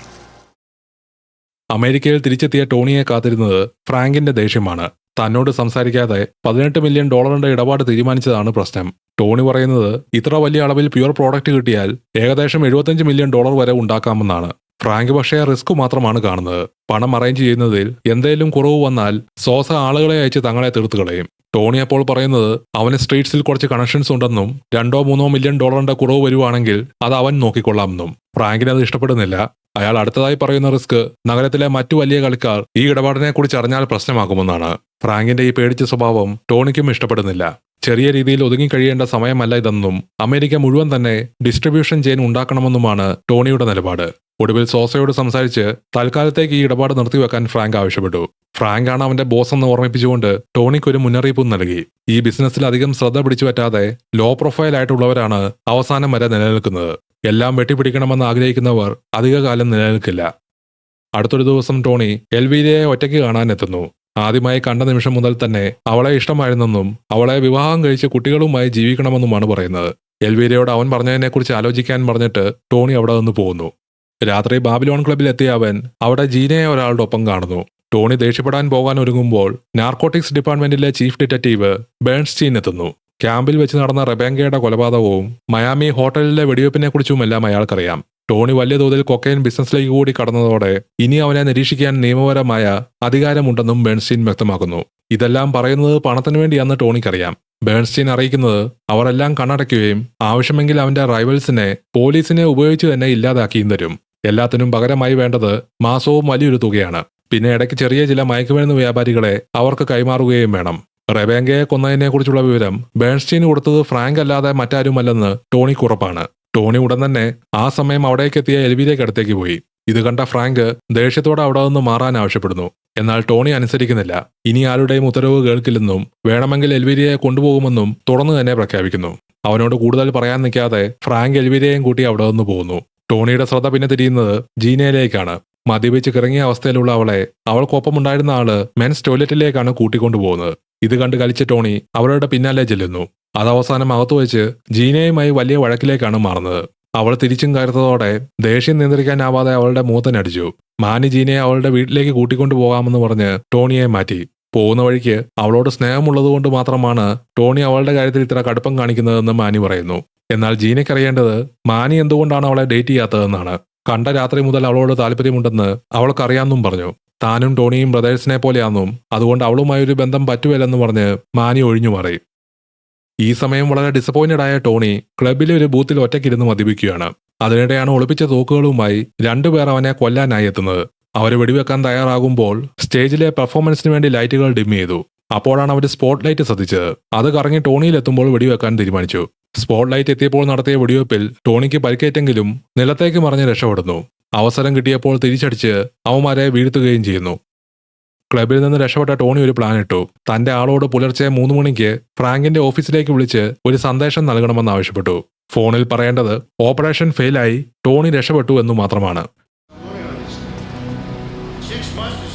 അമേരിക്കയിൽ തിരിച്ചെത്തിയ ടോണിയെ കാത്തിരുന്നത് ഫ്രാങ്കിന്റെ ദേഷ്യമാണ്. തന്നോട് സംസാരിക്കാതെ $18 മില്യൺ ഇടപാട് തീരുമാനിച്ചതാണ് പ്രശ്നം. ടോണി പറയുന്നത് ഇത്ര വലിയ അളവിൽ പ്യുവർ പ്രോഡക്റ്റ് കിട്ടിയാൽ ഏകദേശം $75 മില്യൺ വരെ ഉണ്ടാക്കാമെന്നാണ്. ഫ്രാങ്ക് പക്ഷേ റിസ്ക് മാത്രമാണ് കാണുന്നത്. പണം അറേഞ്ച് ചെയ്യുന്നതിൽ എന്തേലും കുറവ് വന്നാൽ സോസ ആളുകളെ അയച്ച് തങ്ങളെ തീർത്തു കളയും. ടോണി അപ്പോൾ പറയുന്നത് അവന് സ്ട്രീറ്റ്സിൽ കുറച്ച് കണക്ഷൻസ് ഉണ്ടെന്നും $2-3 മില്യൺ കുറവ് വരുവാണെങ്കിൽ അത് അവൻ നോക്കിക്കൊള്ളാമെന്നും. ഫ്രാങ്കിന് അത് ഇഷ്ടപ്പെടുന്നില്ല. അയാൾ അടുത്തതായി പറയുന്ന റിസ്ക് നഗരത്തിലെ മറ്റു വലിയ കളിക്കാർ ഈ ഇടപാടിനെ കുറിച്ച് അറിഞ്ഞാൽ പ്രശ്നമാകുമെന്നാണ്. ഫ്രാങ്കിന്റെ ഈ പേടിച്ച സ്വഭാവം ടോണിക്കും ഇഷ്ടപ്പെടുന്നില്ല. ചെറിയ രീതിയിൽ ഒതുങ്ങിക്കഴിയേണ്ട സമയമല്ല ഇതെന്നും അമേരിക്ക മുഴുവൻ തന്നെ ഡിസ്ട്രിബ്യൂഷൻ ചെയിൻ ഉണ്ടാക്കണമെന്നുമാണ് ടോണിയുടെ നിലപാട്. ഒടുവിൽ സോസയോട് സംസാരിച്ച് തൽക്കാലത്തേക്ക് ഈ ഇടപാട് നിർത്തിവെക്കാൻ ഫ്രാങ്ക് ആവശ്യപ്പെട്ടു. ഫ്രാങ്കാണ് അവന്റെ ബോസ് എന്ന് ഓർമ്മിപ്പിച്ചുകൊണ്ട് ടോണിക്കൊരു മുന്നറിയിപ്പും നൽകി. ഈ ബിസിനസ്സിൽ അധികം ശ്രദ്ധ പിടിച്ചു പറ്റാതെ ലോ പ്രൊഫൈൽ ആയിട്ടുള്ളവരാണ് അവസാനം വരെ നിലനിൽക്കുന്നത്. എല്ലാം വെട്ടിപ്പിടിക്കണമെന്ന് ആഗ്രഹിക്കുന്നവർ അധികകാലം നിലനിൽക്കില്ല. അടുത്തൊരു ദിവസം ടോണി എൽവീരയെ ഒറ്റയ്ക്ക് കാണാനെത്തുന്നു. ആദ്യമായി കണ്ട നിമിഷം മുതൽ തന്നെ അവളെ ഇഷ്ടമായിരുന്നെന്നും അവളെ വിവാഹം കഴിച്ച് കുട്ടികളുമായി ജീവിക്കണമെന്നുമാണ് പറയുന്നത്. എൽവീരയോട് അവൻ പറഞ്ഞതിനെക്കുറിച്ച് ആലോചിക്കാൻ പറഞ്ഞിട്ട് ടോണി അവിടെ നിന്ന് പോകുന്നു. രാത്രി ബാബിലോൺ ക്ലബിൽ എത്തിയ അവൻ അവിടെ ജീനയെ ഒരാളുടെ ഒപ്പം കാണുന്നു. ടോണി ദേഷ്യപ്പെടാൻ പോകാൻ ഒരുങ്ങുമ്പോൾ നാർക്കോട്ടിക്സ് ഡിപ്പാർട്ട്മെന്റിലെ ചീഫ് ഡിറ്റക്റ്റീവ് ബേൺസ്റ്റീൻ എത്തുന്നു. ക്യാമ്പിൽ വെച്ച് നടന്ന റെബേങ്കയുടെ കൊലപാതകവും മയാമി ഹോട്ടലിലെ വെടിവെപ്പിനെക്കുറിച്ചുമെല്ലാം അയാൾക്കറിയാം. ടോണി വലിയ തോതിൽ കൊക്കൈൻ ബിസിനസ്സിലേക്ക് കൂടി കടന്നതോടെ ഇനി അവനെ നിരീക്ഷിക്കാൻ നിയമപരമായ അധികാരമുണ്ടെന്നും ബേൺസ്റ്റീൻ വ്യക്തമാക്കുന്നു. ഇതെല്ലാം പറയുന്നത് പണത്തിനു വേണ്ടിയാണെന്ന് ടോണിക്കറിയാം. ബേൺസ്റ്റീൻ അറിയിക്കുന്നത് അവർ എല്ലാം കണ്ണടയ്ക്കുകയും ആവശ്യമെങ്കിൽ അവന്റെ റൈവൽസിനെ പോലീസിനെ ഉപയോഗിച്ച് തന്നെ ഇല്ലാതാക്കിയും തരും. എല്ലാത്തിനും പകരമായി വേണ്ടത് മാസവും വലിയൊരു തുകയാണ്. പിന്നെ ഇടയ്ക്ക് ചെറിയ ചില മയക്കുമരുന്ന് വ്യാപാരികളെ അവർക്ക് കൈമാറുകയും വേണം. റെബേങ്കയെ കൊന്നതിനെക്കുറിച്ചുള്ള വിവരം ബേൺസ്റ്റീൻ കൊടുത്തത് ഫ്രാങ്ക് അല്ലാതെ മറ്റാരുമല്ലെന്ന് ടോണിക്ക് ഉറപ്പാണ്. ടോണി ഉടൻ തന്നെ ആ സമയം അവിടേക്കെത്തിയ എൽവിയിലേക്ക് അടുത്തേക്ക് പോയി. ഇത് കണ്ട ഫ്രാങ്ക് ദേഷ്യത്തോടെ അവിടെ നിന്ന് മാറാൻ ആവശ്യപ്പെടുന്നു. എന്നാൽ ടോണി അനുസരിക്കുന്നില്ല. ഇനി ആരുടെയും ഉത്തരവ് കേൾക്കില്ലെന്നും വേണമെങ്കിൽ എൽവിരിയെ കൊണ്ടുപോകുമെന്നും തുറന്നു തന്നെ പ്രഖ്യാപിക്കുന്നു. അവനോട് കൂടുതൽ പറയാൻ നിൽക്കാതെ ഫ്രാങ്ക് എൽവിരയെയും കൂട്ടി അവിടെ നിന്ന് പോകുന്നു. ടോണിയുടെ ശ്രദ്ധ പിന്നെ തിരിയുന്നത് ജീനയിലേക്കാണ്. മദ്യപിച്ച് കിറങ്ങിയ അവസ്ഥയിലുള്ള അവളെ അവൾക്കൊപ്പമുണ്ടായിരുന്ന ആള് മെൻസ് ടോയ്ലറ്റിലേക്കാണ് കൂട്ടിക്കൊണ്ടുപോകുന്നത്. ഇത് കണ്ട് കളിച്ച ടോണി അവളുടെ പിന്നാലെ ചെല്ലുന്നു. അതവസാനം അകത്തു വെച്ച് ജീനയുമായി വലിയ വഴക്കിലേക്കാണ് മാറുന്നത്. അവൾ തിരിച്ചും കയറുന്നതോടെ ദേഷ്യം നിയന്ത്രിക്കാനാവാതെ അവളുടെ മൂത്തനടിച്ചു. മാനി ജീനയെ അവളുടെ വീട്ടിലേക്ക് കൂട്ടിക്കൊണ്ടു പോകാമെന്ന് പറഞ്ഞ് ടോണിയെ മാറ്റി. പോകുന്ന വഴിക്ക് അവളോട് സ്നേഹമുള്ളതുകൊണ്ട് മാത്രമാണ് ടോണി അവളുടെ കാര്യത്തിൽ ഇത്ര കടുപ്പം കാണിക്കുന്നതെന്ന് മാനി പറയുന്നു. എന്നാൽ ജീനയ്ക്കറിയേണ്ടത് മാനി എന്തുകൊണ്ടാണ് അവളെ ഡേറ്റ് ചെയ്യാത്തതെന്നാണ്. കണ്ട രാത്രി മുതൽ അവളോട് താല്പര്യമുണ്ടെന്ന് അവൾക്കറിയാമെന്നും പറഞ്ഞു. താനും ടോണിയും ബ്രദേഴ്സിനെ പോലെയാണെന്നും അതുകൊണ്ട് അവളുമായൊരു ബന്ധം പറ്റുകയില്ലെന്ന് പറഞ്ഞ് മാനി ഒഴിഞ്ഞു മാറി. ഈ സമയം വളരെ ഡിസപ്പോയിന്റഡ് ആയ ടോണി ക്ലബിലെ ഒരു ബൂത്തിൽ ഒറ്റയ്ക്കിരുന്ന് മദ്യപിക്കുകയാണ്. അതിനിടെയാണ് ഒളിപ്പിച്ച തോക്കുകളുമായി രണ്ടുപേർ അവനെ കൊല്ലാനായി എത്തുന്നത്. അവരെ വെടിവെക്കാൻ തയ്യാറാകുമ്പോൾ സ്റ്റേജിലെ പെർഫോമൻസിന് വേണ്ടി ലൈറ്റുകൾ ഡിം ചെയ്തു. അപ്പോഴാണ് അവർ സ്പോട്ട് ലൈറ്റ് ശ്രദ്ധിച്ചത്. അത് കറങ്ങി ടോണിയിലെത്തുമ്പോൾ വെടിവെക്കാൻ തീരുമാനിച്ചു. സ്പോട്ട് ലൈറ്റ് എത്തിയപ്പോൾ നടത്തിയ വെടിവെപ്പിൽ ടോണിക്ക് പരിക്കേറ്റെങ്കിലും നിലത്തേക്ക് മറിഞ്ഞ് രക്ഷപ്പെടുന്നു. അവസരം കിട്ടിയപ്പോൾ തിരിച്ചടിച്ച് അവന്മാരെ വീഴ്ത്തുകയും ചെയ്യുന്നു. ക്ലബിൽ നിന്ന് രക്ഷപ്പെട്ട ടോണി ഒരു പ്ലാൻ ഇട്ടു. തന്റെ ആളോട് പുലർച്ചെ 3 മണിക്ക് ഫ്രാങ്കിന്റെ ഓഫീസിലേക്ക് വിളിച്ച് ഒരു സന്ദേശം നൽകണമെന്ന് ആവശ്യപ്പെട്ടു. ഫോണിൽ പറയേണ്ടത് ഓപ്പറേഷൻ ഫെയിലായി, ടോണി രക്ഷപ്പെട്ടു എന്നു മാത്രമാണ്.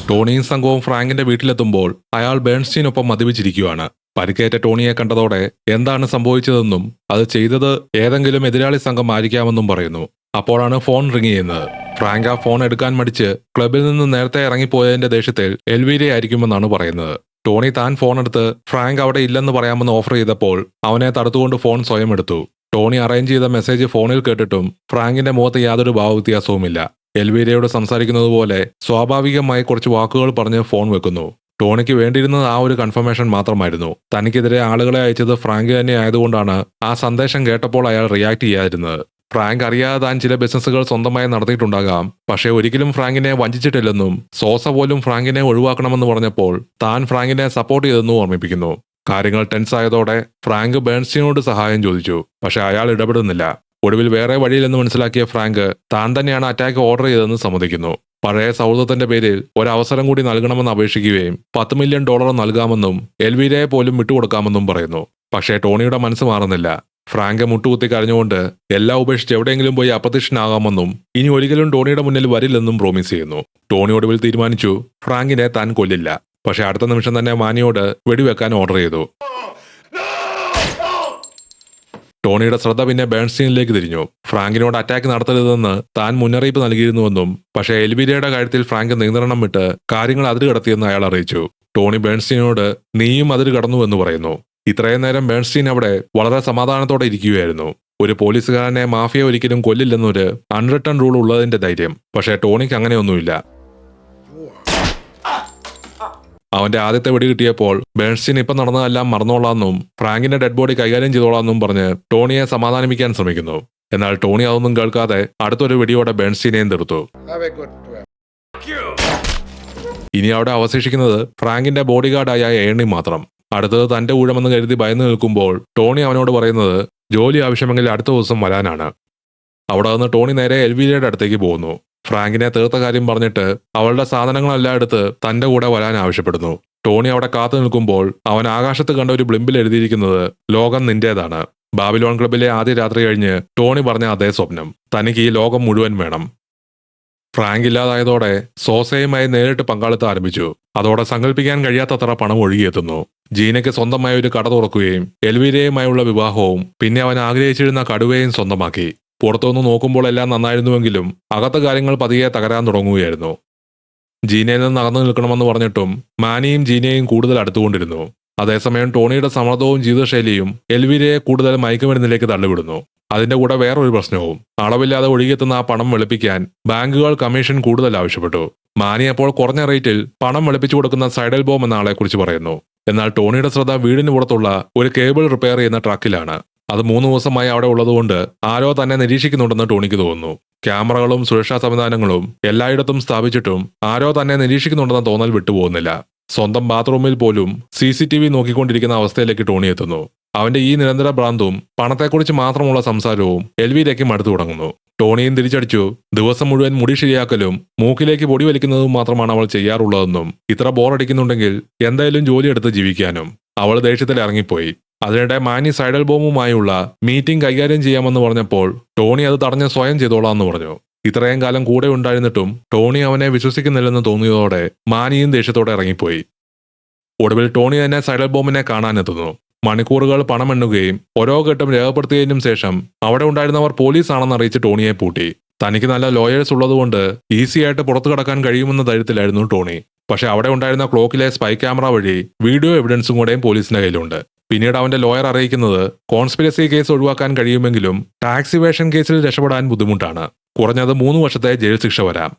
ടോണിയും സംഘവും ഫ്രാങ്കിന്റെ വീട്ടിലെത്തുമ്പോൾ അയാൾ ബേൺസ്റ്റീനൊപ്പം മദ്യപിച്ചിരിക്കുകയാണ്. പരിക്കേറ്റ ടോണിയെ കണ്ടതോടെ എന്താണ് സംഭവിച്ചതെന്നും അത് ചെയ്തത് ഏതെങ്കിലും എതിരാളി സംഘം ആയിരിക്കാമെന്നും പറയുന്നു. അപ്പോഴാണ് ഫോൺ റിങ് ചെയ്യുന്നത്. ഫ്രാങ്ക് ആ ഫോൺ എടുക്കാൻ മടിച്ച് ക്ലബിൽ നിന്ന് നേരത്തെ ഇറങ്ങിപ്പോയതിന്റെ ദേഷ്യത്തിൽ എൽവീരെ ആയിരിക്കുമെന്നാണ് പറയുന്നത്. ടോണി താൻ ഫോൺ എടുത്ത് ഫ്രാങ്ക് അവിടെ ഇല്ലെന്ന് പറയാമെന്ന് ഓഫർ ചെയ്തപ്പോൾ അവനെ തടുത്തുകൊണ്ട് ഫോൺ സ്വയം എടുത്തു. ടോണി അറേഞ്ച് ചെയ്ത മെസ്സേജ് ഫോണിൽ കേട്ടിട്ടും ഫ്രാങ്കിന്റെ മുഖത്ത് യാതൊരു ഭാവവ്യത്യാസവുമില്ല. എൽവീരയോട് സംസാരിക്കുന്നത് പോലെ സ്വാഭാവികമായി കുറച്ച് വാക്കുകൾ പറഞ്ഞ് ഫോൺ വെക്കുന്നു. ടോണിക്ക് വേണ്ടിയിരുന്നത് ആ ഒരു കൺഫർമേഷൻ മാത്രമായിരുന്നു. തനിക്കെതിരെ ആളുകളെ അയച്ചത് ഫ്രാങ്ക് തന്നെ ആയതുകൊണ്ടാണ് ആ സന്ദേശം കേട്ടപ്പോൾ അയാൾ റിയാക്ട് ചെയ്യാതിരുന്നത്. ഫ്രാങ്ക് അറിയാതെ താൻ ചില ബിസിനസ്സുകൾ സ്വന്തമായി നടത്തിയിട്ടുണ്ടാകാം, പക്ഷേ ഒരിക്കലും ഫ്രാങ്കിനെ വഞ്ചിച്ചിട്ടില്ലെന്നും സോസ പോലും ഫ്രാങ്കിനെ ഒഴിവാക്കണമെന്ന് പറഞ്ഞപ്പോൾ താൻ ഫ്രാങ്കിനെ സപ്പോർട്ട് ചെയ്തെന്നും ഓർമ്മിപ്പിക്കുന്നു. കാര്യങ്ങൾ ടെൻസ് ആയതോടെ ഫ്രാങ്ക് ബേൺസ്റ്റീനോട് സഹായം ചോദിച്ചു, പക്ഷെ അയാൾ ഇടപെടുന്നില്ല. ഒടുവിൽ വേറെ വഴിയില്ലെന്ന് മനസ്സിലാക്കിയ ഫ്രാങ്ക് താൻ തന്നെയാണ് അറ്റാക്ക് ഓർഡർ ചെയ്തതെന്ന് സമ്മതിക്കുന്നു. പഴയ സൗഹൃദത്തിന്റെ പേരിൽ ഒരവസരം കൂടി നൽകണമെന്ന് അപേക്ഷിക്കുകയും $10 മില്യൺ നൽകാമെന്നും എൽവീരയെ പോലും വിട്ടുകൊടുക്കാമെന്നും പറയുന്നു. പക്ഷേ ടോണിയുടെ മനസ്സ് മാറുന്നില്ല. ഫ്രാങ്ക് മുട്ടുകുത്തി കരഞ്ഞുകൊണ്ട് എല്ലാം ഉപേക്ഷിച്ച് എവിടെയെങ്കിലും പോയി അപ്രത്യക്ഷനാകാമെന്നും ഇനി ഒരിക്കലും ടോണിയുടെ മുന്നിൽ വരില്ലെന്നും പ്രോമിസ് ചെയ്യുന്നു. ടോണി ഒടുവിൽ തീരുമാനിച്ചു ഫ്രാങ്കിനെ താൻ കൊല്ലില്ല. പക്ഷെ അടുത്ത നിമിഷം തന്നെ മാനിയോട് വെടിവെക്കാൻ ഓർഡർ ചെയ്തു. ടോണിയുടെ ശ്രദ്ധ പിന്നെ ബേൺസ്റ്റീനിലേക്ക് തിരിഞ്ഞു. ഫ്രാങ്കിനോട് അറ്റാക്ക് നടത്തരുതെന്ന് താൻ മുന്നറിയിപ്പ് നൽകിയിരുന്നുവെന്നും പക്ഷേ എൽവീരയുടെ കാര്യത്തിൽ ഫ്രാങ്ക് നിയന്ത്രണം വിട്ട് കാര്യങ്ങൾ അതിര് കടത്തിയെന്ന് അയാൾ അറിയിച്ചു. ടോണി ബേൺസ്റ്റീനോട് നീയും അതിര് കടന്നുവെന്ന് പറയുന്നു. ഇത്രയും നേരം ബേൺസ്റ്റീൻ അവിടെ വളരെ സമാധാനത്തോടെ ഇരിക്കുകയായിരുന്നു. ഒരു പോലീസുകാരനെ മാഫിയ ഒരിക്കലും കൊല്ലില്ലെന്നൊരു അൺറിട്ടൺ റൂൾ ഉള്ളതിന്റെ ധൈര്യം. പക്ഷേ ടോണിക്ക് അങ്ങനെയൊന്നുമില്ല. അവന്റെ ആദ്യത്തെ വെടി കിട്ടിയപ്പോൾ ബേൺസ്റ്റീൻ ഇപ്പം നടന്നതെല്ലാം മറന്നോളാമെന്നും ഫ്രാങ്കിന്റെ ഡെഡ് ബോഡി കൈകാര്യം ചെയ്തോളാമെന്നും പറഞ്ഞ് ടോണിയെ സമാധാനിപ്പിക്കാൻ ശ്രമിക്കുന്നു. എന്നാൽ ടോണി അതൊന്നും കേൾക്കാതെ അടുത്തൊരു വെടിയോടെ ബേൺസ്റ്റീനെയും തീർത്തു. ഇനി അവിടെ അവശേഷിക്കുന്നത് ഫ്രാങ്കിന്റെ ബോഡി ഗാർഡായ ഏണി മാത്രം. അടുത്തത് തന്റെ ഊഴമെന്ന് കരുതി ഭയന്നു നിൽക്കുമ്പോൾ ടോണി അവനോട് പറയുന്നത് ജോലി ആവശ്യമെങ്കിൽ അടുത്ത ദിവസം വരാനാണ്. അവിടെ നിന്ന് ടോണി നേരെ എൽവീരയുടെ അടുത്തേക്ക് പോകുന്നു. ഫ്രാങ്കിനെ തീർത്ത കാര്യം പറഞ്ഞിട്ട് അവളുടെ സാധനങ്ങളെല്ലാം എടുത്ത് തന്റെ കൂടെ വരാൻ ആവശ്യപ്പെടുന്നു. ടോണി അവിടെ കാത്തു നിൽക്കുമ്പോൾ അവൻ ആകാശത്ത് കണ്ട ഒരു ബ്ലിമ്പിൽ എഴുതിയിരിക്കുന്നത് ലോകം നിന്റേതാണ്. ബാബിലോൺ ക്ലബിലെ ആദ്യ രാത്രി കഴിഞ്ഞ് ടോണി പറഞ്ഞ അതേ സ്വപ്നം. തനിക്ക് ഈ ലോകം മുഴുവൻ വേണം. ഫ്രാങ്ക് ഇല്ലാതായതോടെ സോസയുമായി നേരിട്ട് പങ്കാളിത്തം ആരംഭിച്ചു. അതോടെ സങ്കല്പിക്കാൻ കഴിയാത്തത്ര പണം ഒഴുകിയെത്തുന്നു. ജീനയ്ക്ക് സ്വന്തമായ ഒരു കട തുറക്കുകയും എൽവീരയുമായുള്ള വിവാഹവും പിന്നെ അവൻ ആഗ്രഹിച്ചിരുന്ന കടുവയും സ്വന്തമാക്കി. പുറത്തുനിന്ന് നോക്കുമ്പോൾ എല്ലാം നന്നായിരുന്നുവെങ്കിലും അകത്ത കാര്യങ്ങൾ പതിയെ തകരാൻ തുടങ്ങുകയായിരുന്നു. ജീനയിൽ നിന്ന് അകന്നു നിൽക്കണമെന്ന് പറഞ്ഞിട്ടും മാനിയും ജീനയും കൂടുതൽ അടുത്തുകൊണ്ടിരുന്നു. അതേസമയം ടോണിയുടെ സമ്മർദ്ദവും ജീവിതശൈലിയും എൽവീരയെ കൂടുതൽ മയക്കുമരുന്നിലേക്ക് തള്ളിവിടുന്നു. അതിന്റെ കൂടെ വേറൊരു പ്രശ്നവും. അളവില്ലാതെ ഒഴുകിയെത്തുന്ന ആ പണം വെളുപ്പിക്കാൻ ബാങ്കുകൾ കമ്മീഷൻ കൂടുതൽ ആവശ്യപ്പെട്ടു. മാനി അപ്പോൾ കുറഞ്ഞ റേറ്റിൽ പണം വെളുപ്പിച്ചു കൊടുക്കുന്ന സൈഡൽ ബോം എന്ന ആളെക്കുറിച്ച് പറയുന്നു. എന്നാൽ ടോണിയുടെ ശ്രദ്ധ വീടിന് പുറത്തുള്ള ഒരു കേബിൾ റിപ്പയർ ചെയ്യുന്ന ട്രക്കിലാണ്. അത് 3 ദിവസമായി അവിടെ ഉള്ളതുകൊണ്ട് ആരോ തന്നെ നിരീക്ഷിക്കുന്നുണ്ടെന്ന് ടോണിക്ക് തോന്നുന്നു. ക്യാമറകളും സുരക്ഷാ സംവിധാനങ്ങളും എല്ലായിടത്തും സ്ഥാപിച്ചിട്ടും ആരോ തന്നെ നിരീക്ഷിക്കുന്നുണ്ടെന്ന തോന്നൽ വിട്ടുപോകുന്നില്ല. സ്വന്തം ബാത്റൂമിൽ പോലും CCTV നോക്കിക്കൊണ്ടിരിക്കുന്ന അവസ്ഥയിലേക്ക് ടോണി എത്തുന്നു. അവന്റെ ഈ നിരന്തര ഭ്രാന്തും പണത്തെക്കുറിച്ച് മാത്രമുള്ള സംസാരവും എൽവീരയ്ക്ക് മടുത്തു തുടങ്ങുന്നു. ടോണിയും തിരിച്ചടിച്ചു ദിവസം മുഴുവൻ മുടി ശരിയാക്കലും മൂക്കിലേക്ക് പൊടി വലിക്കുന്നതും മാത്രമാണ് അവൾ ചെയ്യാറുള്ളതെന്നും ഇത്ര ബോറടിക്കുന്നുണ്ടെങ്കിൽ എന്തായാലും ജോലിയെടുത്ത് ജീവിക്കാനും. അവൾ ദേഷ്യത്തിൽ ഇറങ്ങിപ്പോയി. അതിനിടെ മാനി സൈഡൽ ബോമുമായുള്ള മീറ്റിംഗ് കൈകാര്യം ചെയ്യാമെന്ന് പറഞ്ഞപ്പോൾ ടോണി അത് തടഞ്ഞ് സ്വയം ചെയ്തോളാമെന്ന് പറഞ്ഞു. ഇത്രയും കാലം കൂടെ ഉണ്ടായിരുന്നിട്ടും ടോണി അവനെ വിശ്വസിക്കുന്നില്ലെന്ന് തോന്നിയതോടെ മാനിയും ദേഷ്യത്തോടെ ഇറങ്ങിപ്പോയി. ഒടുവിൽ ടോണി തന്നെ സൈഡൽ ബോമിനെ കാണാനെത്തുന്നു. മണിക്കൂറുകൾ പണമെണ്ണുകയും ഓരോ ഘട്ടം രേഖപ്പെടുത്തിയതിനും ശേഷം അവിടെ ഉണ്ടായിരുന്നവർ പോലീസാണെന്ന് അറിയിച്ച് ടോണിയെ പൂട്ടി. തനിക്ക് നല്ല ലോയേഴ്സ് ഉള്ളതുകൊണ്ട് ഈസിയായിട്ട് പുറത്തു കടക്കാൻ കഴിയുമെന്ന ധൈര്യത്തിലായിരുന്നു ടോണി. പക്ഷെ അവിടെ ഉണ്ടായിരുന്ന ക്ലോക്കിലെ സ്പൈ ക്യാമറ വഴി വീഡിയോ എവിഡൻസും കൂടെയും പോലീസിന്റെ കയ്യിലുണ്ട്. പിന്നീട് അവന്റെ ലോയർ അറിയിക്കുന്നത് കോൺസ്പിരസി കേസ് ഒഴിവാക്കാൻ കഴിയുമെങ്കിലും ടാക്സ് ഇവേഷൻ കേസിൽ രക്ഷപ്പെടാൻ ബുദ്ധിമുട്ടാണ്. കുറഞ്ഞത് 3 വർഷത്തെ ജയിൽ ശിക്ഷ വരാം.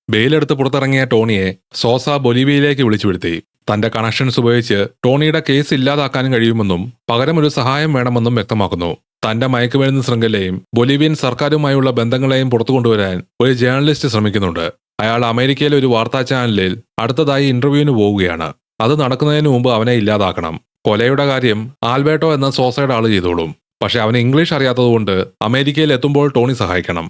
ബെയിലെടുത്ത് പുറത്തിറങ്ങിയ ടോണിയെ സോസ ബൊലീവിയയിലേക്ക് വിളിച്ചു വരുത്തി. തന്റെ കണക്ഷൻസ് ഉപയോഗിച്ച് ടോണിയുടെ കേസ് ഇല്ലാതാക്കാൻ കഴിയുമെന്നും പകരം ഒരു സഹായം വേണമെന്നും വ്യക്തമാക്കുന്നു. തന്റെ മയക്കുമരുന്ന് ശൃംഖലയും ബൊലീവിയൻ സർക്കാരുമായുള്ള ബന്ധങ്ങളെയും പുറത്തു കൊണ്ടുവരാൻ ഒരു ജേർണലിസ്റ്റ് ശ്രമിക്കുന്നുണ്ട്. അയാൾ അമേരിക്കയിലെ ഒരു വാർത്താ ചാനലിൽ അടുത്തതായി ഇന്റർവ്യൂവിന് പോവുകയാണ്. അത് നടക്കുന്നതിന് മുമ്പ് അവനെ ഇല്ലാതാക്കണം. കൊലയുടെ കാര്യം ആൽബർട്ടോ എന്ന സോസയുടെ ആള് ചെയ്തോളും. പക്ഷെ അവന് ഇംഗ്ലീഷ് അറിയാത്തതുകൊണ്ട് അമേരിക്കയിൽ എത്തുമ്പോൾ ടോണി സഹായിക്കണം.